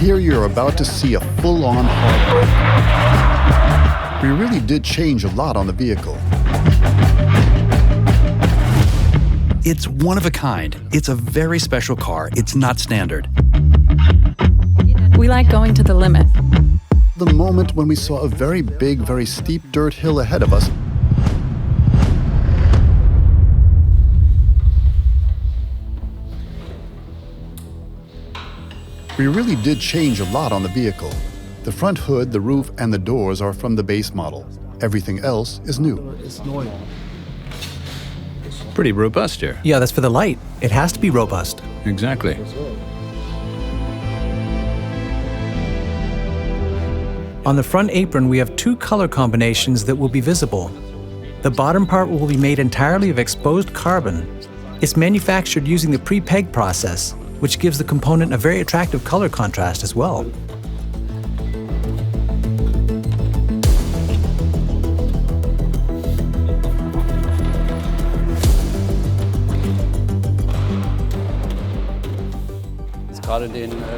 Here you're about to see a full-on hard brake. We really did change a lot on the vehicle. It's one of a kind. It's a very special car. It's not standard. We like going to the limit. The moment when we saw a very big, very steep dirt hill ahead of us, we really did change a lot on the vehicle. The front hood, the roof, and the doors are from the base model. Everything else is new. Pretty robust here. Yeah, that's for the light. It has to be robust. Exactly. On the front apron, we have two color combinations that will be visible. The bottom part will be made entirely of exposed carbon. It's manufactured using the pre-peg process, which gives the component a very attractive color contrast as well.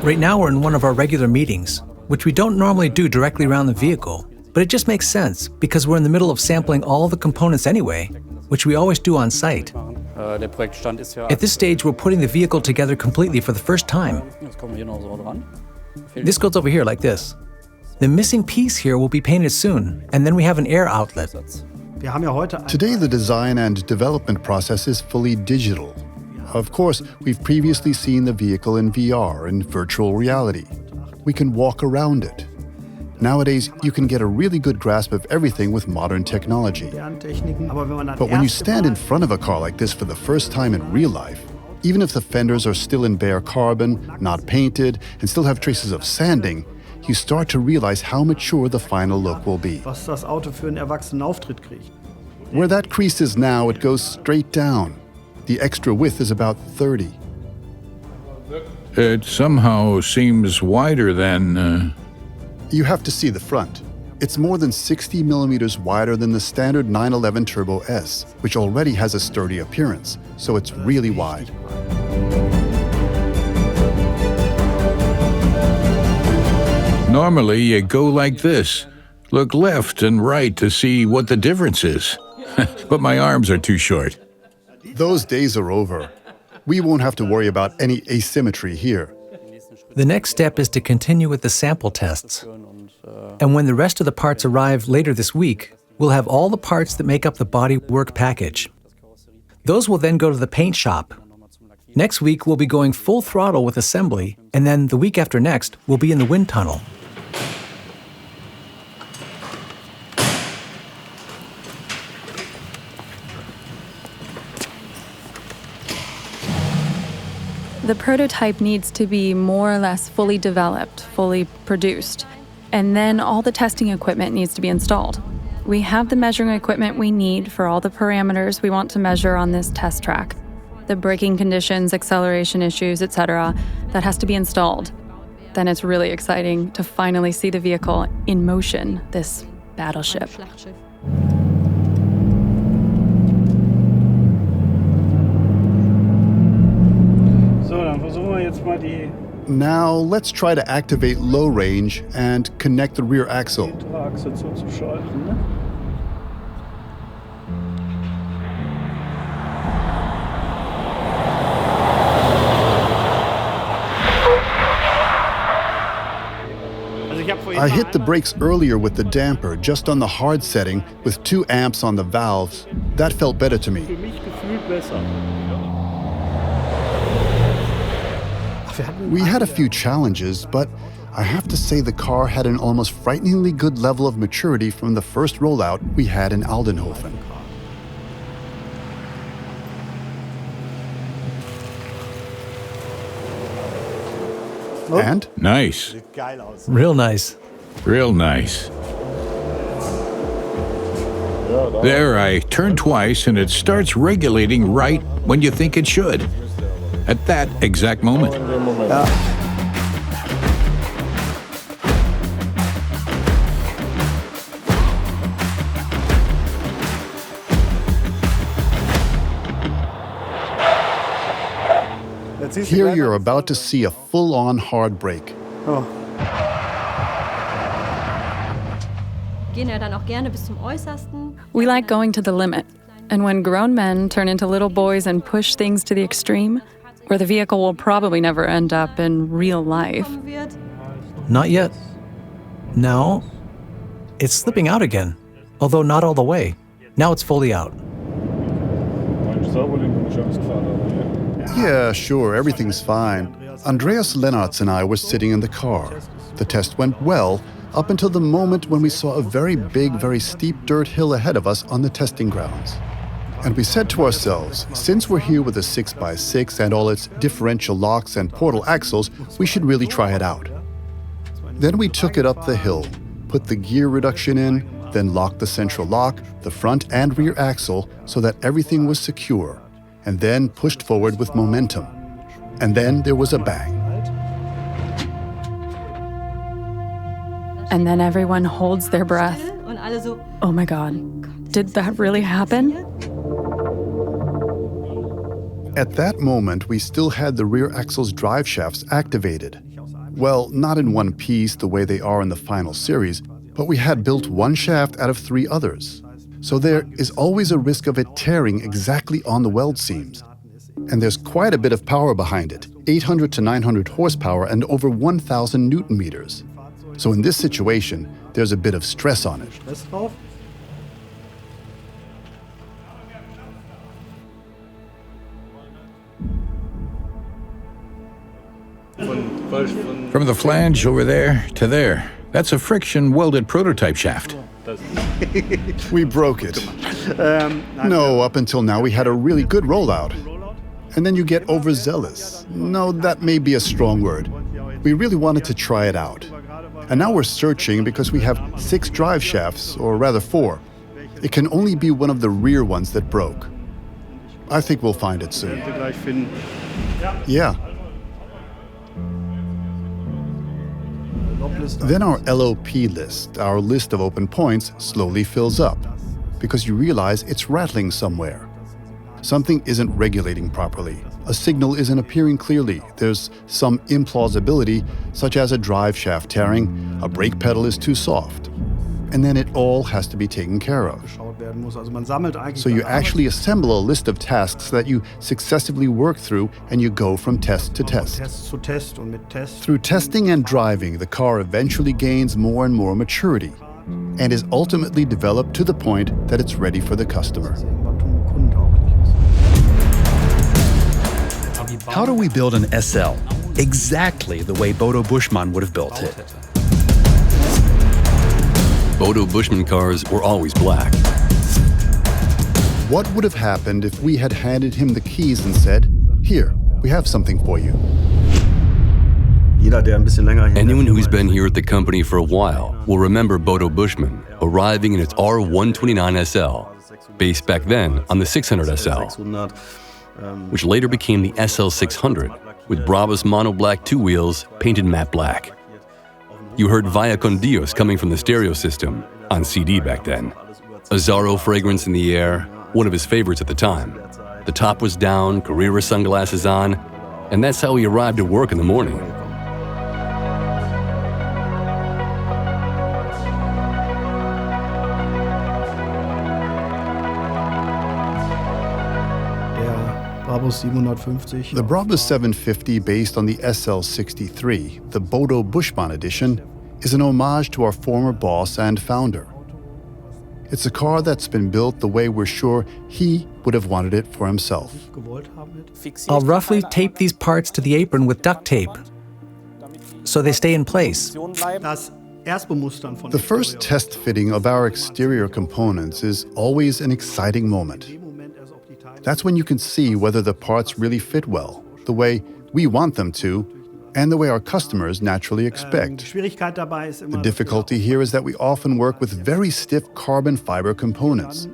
Right now we're in one of our regular meetings, which we don't normally do directly around the vehicle, but it just makes sense because we're in the middle of sampling all the components anyway, which we always do on site. At this stage, we're putting the vehicle together completely for the first time. This goes over here like this. The missing piece here will be painted soon, and then we have an air outlet. Today, the design and development process is fully digital. Of course, we've previously seen the vehicle in VR, in virtual reality. We can walk around it. Nowadays, you can get a really good grasp of everything with modern technology. But when you stand in front of a car like this for the first time in real life, even if the fenders are still in bare carbon, not painted, and still have traces of sanding, you start to realize how mature the final look will be. Where that crease is now, it goes straight down. The extra width is about 30. It somehow seems wider than... You have to see the front. It's more than 60 millimeters wider than the standard 911 Turbo S, which already has a sturdy appearance, so it's really wide. Normally, you go like this. Look left and right to see what the difference is. But my arms are too short. Those days are over. We won't have to worry about any asymmetry here. The next step is to continue with the sample tests. And when the rest of the parts arrive later this week, we'll have all the parts that make up the bodywork package. Those will then go to the paint shop. Next week, we'll be going full throttle with assembly, and then the week after next, we'll be in the wind tunnel. The prototype needs to be more or less fully developed, fully produced, and then all the testing equipment needs to be installed. We have the measuring equipment we need for all the parameters we want to measure on this test track. The braking conditions, acceleration issues, etc. That has to be installed. Then it's really exciting to finally see the vehicle in motion, this battleship. Now let's try to activate low range and connect the rear axle. I hit the brakes earlier with the damper, just on the hard setting, with 2 amps on the valves. That felt better to me. We had a few challenges, but I have to say the car had an almost frighteningly good level of maturity from the first rollout we had in Aldenhoven. And? Nice. Real nice. Real nice. There, I turn twice and it starts regulating right when you think it should. At that exact moment. Here you're about to see a full-on hard brake. We like going to the limit. And when grown men turn into little boys and push things to the extreme, where the vehicle will probably never end up in real life. Not yet. No. It's slipping out again, although not all the way. Now it's fully out. Yeah, sure, everything's fine. Andreas Lennartz and I were sitting in the car. The test went well, up until the moment when we saw a very big, very steep dirt hill ahead of us on the testing grounds. And we said to ourselves, since we're here with a 6x6 and all its differential locks and portal axles, we should really try it out. Then we took it up the hill, put the gear reduction in, then locked the central lock, the front and rear axle so that everything was secure, and then pushed forward with momentum. And then there was a bang. And then everyone holds their breath. Oh my God, did that really happen? At that moment, we still had the rear axle's drive shafts activated. Well, not in one piece the way they are in the final series, but we had built one shaft out of 3 others. So there is always a risk of it tearing exactly on the weld seams. And there's quite a bit of power behind it, 800 to 900 horsepower and over 1,000 Newton meters. So in this situation, there's a bit of stress on it. From the flange over there to there, that's a friction welded prototype shaft. We broke it. No, up until now we had a really good rollout. And then you get overzealous. No, that may be a strong word. We really wanted to try it out. And now we're searching because we have 6 drive shafts, or rather 4. It can only be one of the rear ones that broke. I think we'll find it soon. Yeah. Then our LOP list, our list of open points, slowly fills up because you realize it's rattling somewhere. Something isn't regulating properly. A signal isn't appearing clearly. There's some implausibility, such as a drive shaft tearing, a brake pedal is too soft. And then it all has to be taken care of. So you actually assemble a list of tasks that you successively work through and you go from test to test. Through testing and driving, the car eventually gains more and more maturity and is ultimately developed to the point that it's ready for the customer. How do we build an SL exactly the way Bodo Buschmann would have built it? Bodo Buschmann cars were always black. What would have happened if we had handed him the keys and said, "Here, we have something for you"? Anyone who's been here at the company for a while will remember Bodo Buschmann arriving in its R129 SL, based back then on the 600 SL, which later became the SL600 with Brabus mono black 2 wheels painted matte black. You heard Vaya con Dios coming from the stereo system, on CD back then. A Zorro fragrance in the air, one of his favorites at the time. The top was down, Carrera sunglasses on, and that's how he arrived at work in the morning. The Brabus 750, based on the SL63, the Bodo Buschmann edition, is an homage to our former boss and founder. It's a car that's been built the way we're sure he would have wanted it for himself. I'll roughly tape these parts to the apron with duct tape so they stay in place. The first test fitting of our exterior components is always an exciting moment. That's when you can see whether the parts really fit well, the way we want them to, and the way our customers naturally expect. The difficulty here is that we often work with very stiff carbon fiber components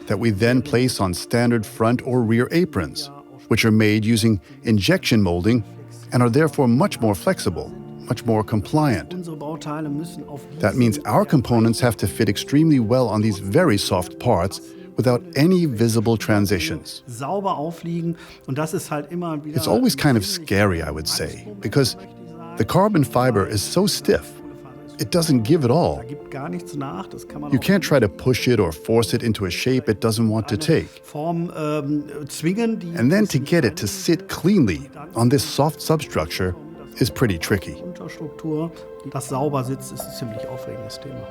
that we then place on standard front or rear aprons, which are made using injection molding and are therefore much more flexible, much more compliant. That means our components have to fit extremely well on these very soft parts without any visible transitions. It's always kind of scary, I would say, because The carbon fiber is so stiff, it doesn't give at all. You can't try to push it or force it into a shape it doesn't want to take. And then to get it to sit cleanly on this soft substructure is pretty tricky. Das sauber sitzt, ist ein ziemlich aufregendes Thema.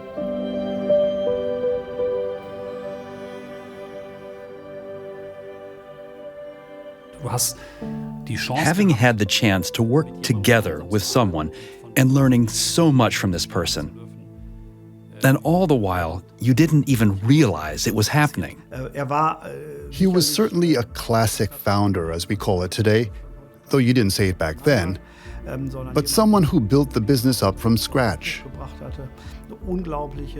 Having had the chance to work together with someone and learning so much from this person, and all the while, you didn't even realize it was happening. He was certainly a classic founder, as we call it today, though you didn't say it back then, but someone who built the business up from scratch.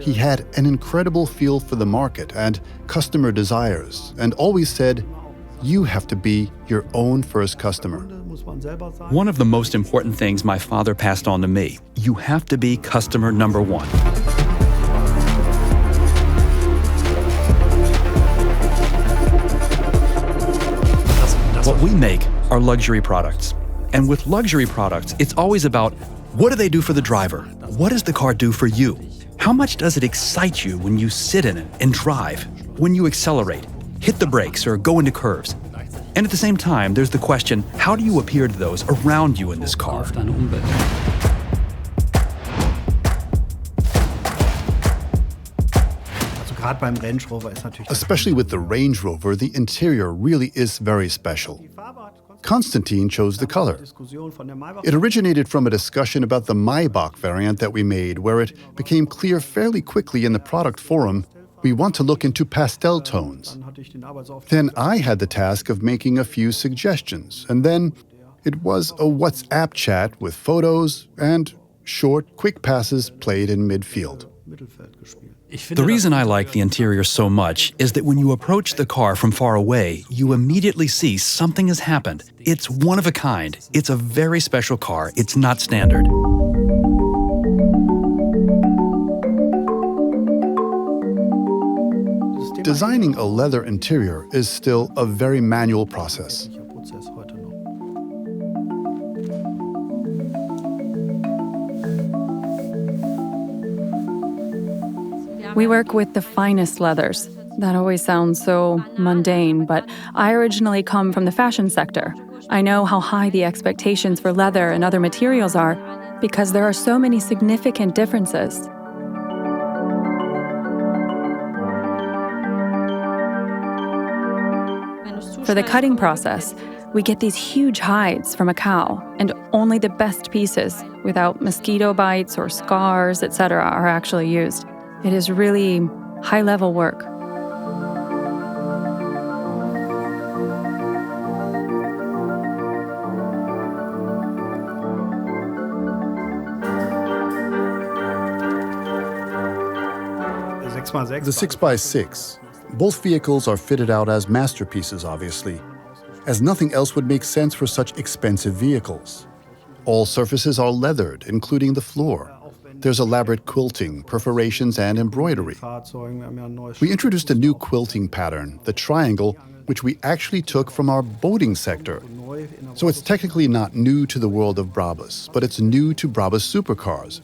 He had an incredible feel for the market and customer desires, and always said, you have to be your own first customer. One of the most important things my father passed on to me, you have to be customer number one. What we make are luxury products. And with luxury products, it's always about, what do they do for the driver? What does the car do for you? How much does it excite you when you sit in it and drive, when you accelerate, hit the brakes, or go into curves? And at the same time, there's the question, how do you appear to those around you in this car? Especially with the Range Rover, the interior really is very special. Constantine chose the color. It originated from a discussion about the Maybach variant that we made, where it became clear fairly quickly in the product forum we want to look into pastel tones. Then I had the task of making a few suggestions, and then it was a WhatsApp chat with photos and short, quick passes played in midfield. The reason I like the interior so much is that when you approach the car from far away, you immediately see something has happened. It's one of a kind. It's a very special car. It's not standard. Designing a leather interior is still a very manual process. We work with the finest leathers. That always sounds so mundane, but I originally come from the fashion sector. I know how high the expectations for leather and other materials are because there are so many significant differences. For the cutting process, we get these huge hides from a cow, and only the best pieces, without mosquito bites or scars, etc., are actually used. It is really high-level work. The 6x6. Both vehicles are fitted out as masterpieces, obviously, as nothing else would make sense for such expensive vehicles. All surfaces are leathered, including the floor. There's elaborate quilting, perforations, and embroidery. We introduced a new quilting pattern, the triangle, which we actually took from our boating sector. So it's technically not new to the world of Brabus, but it's new to Brabus supercars,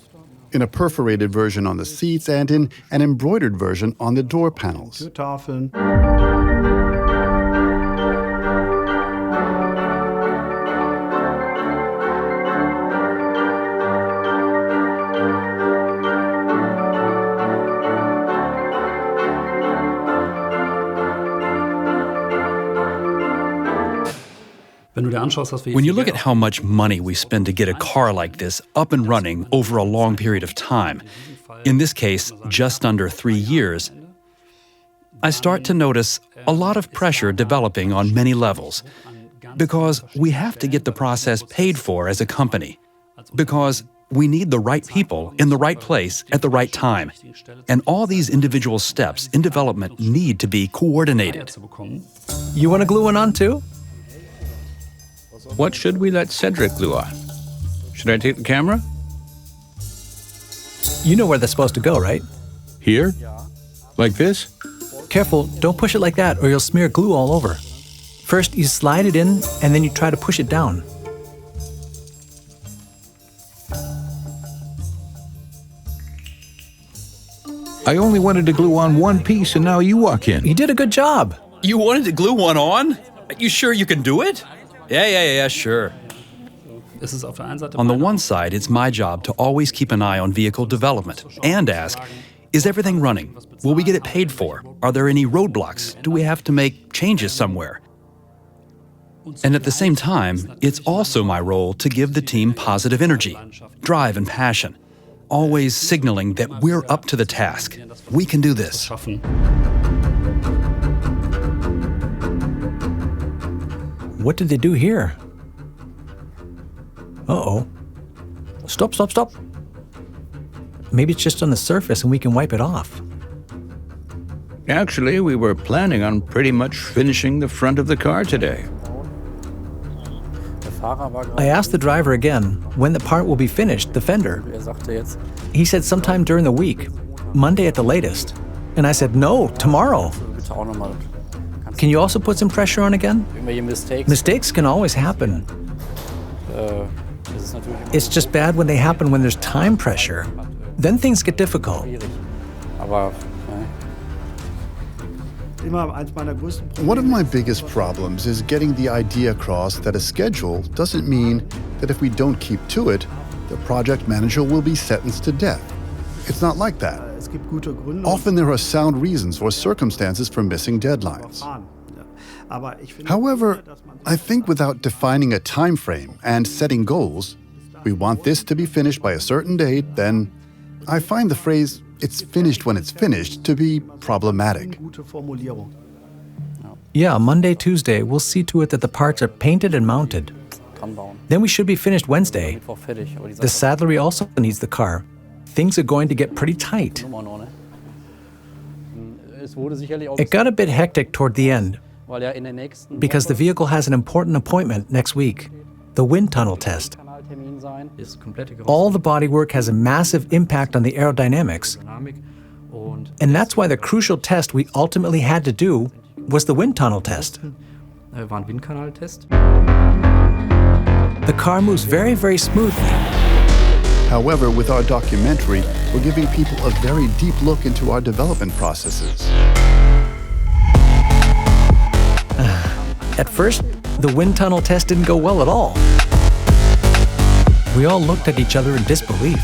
in a perforated version on the seats and in an embroidered version on the door panels. When you look at how much money we spend to get a car like this up and running over a long period of time, in this case, just under 3 years, I start to notice a lot of pressure developing on many levels, because we have to get the process paid for as a company, because we need the right people in the right place at the right time, and all these individual steps in development need to be coordinated. You want to glue one on too? What should we let Cedric glue on? Should I take the camera? You know where that's supposed to go, right? Here? Like this? Careful, don't push it like that or you'll smear glue all over. First, you slide it in and then you try to push it down. I only wanted to glue on one piece, and now you walk in. You did a good job. You wanted to glue one on? You sure you can do it? Yeah, sure. On the one side, it's my job to always keep an eye on vehicle development and ask, is everything running? Will we get it paid for? Are there any roadblocks? Do we have to make changes somewhere? And at the same time, it's also my role to give the team positive energy, drive and passion, always signaling that we're up to the task. We can do this. What did they do here? Uh-oh. Stop. Maybe it's just on the surface and we can wipe it off. Actually, we were planning on pretty much finishing the front of the car today. I asked the driver again when the part will be finished, the fender. He said sometime during the week, Monday at the latest. And I said, no, tomorrow. Can you also put some pressure on again? Mistakes can always happen. It's just bad when they happen when there's time pressure. Then things get difficult. One of my biggest problems is getting the idea across that a schedule doesn't mean that if we don't keep to it, the project manager will be sentenced to death. It's not like that. Often there are sound reasons or circumstances for missing deadlines. However, I think without defining a time frame and setting goals, we want this to be finished by a certain date, then I find the phrase, "it's finished when it's finished," to be problematic. Yeah, Monday, Tuesday, we'll see to it that the parts are painted and mounted. Then we should be finished Wednesday. The saddlery also needs the car. Things are going to get pretty tight. It got a bit hectic toward the end because the vehicle has an important appointment next week, the wind tunnel test. All the bodywork has a massive impact on the aerodynamics, and that's why the crucial test we ultimately had to do was the wind tunnel test. The car moves very, very smoothly. However, with our documentary, we're giving people a very deep look into our development processes. At first, the wind tunnel test didn't go well at all. We all looked at each other in disbelief.